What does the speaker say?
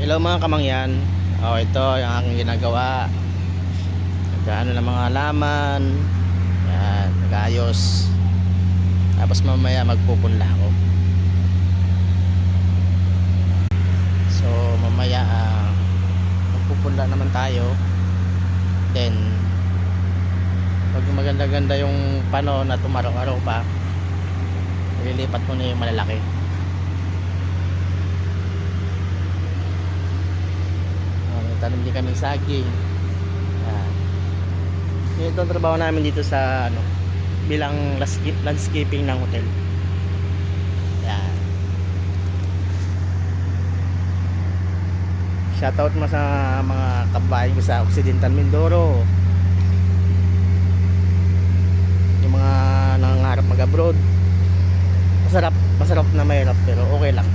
Hello mga kamangyan. Ito yung aking ginagawa. Nagkaano ng mga halaman. Yan, nag-ayos. Tapos mamaya magpupunla ako. So mamaya magpupunla naman tayo. Then pag maganda-ganda yung panahon na tumaraw-araw pa, ililipat ko na yung malalaki. Tanim din kami saging. Yan. Ito ang trabaho namin dito sa bilang landscaping ng hotel. Yan. Shoutout mo sa mga kabayan ko sa Occidental Mindoro. Yung mga nangangarap mag-abroad. Masarap na mahirap pero okay lang.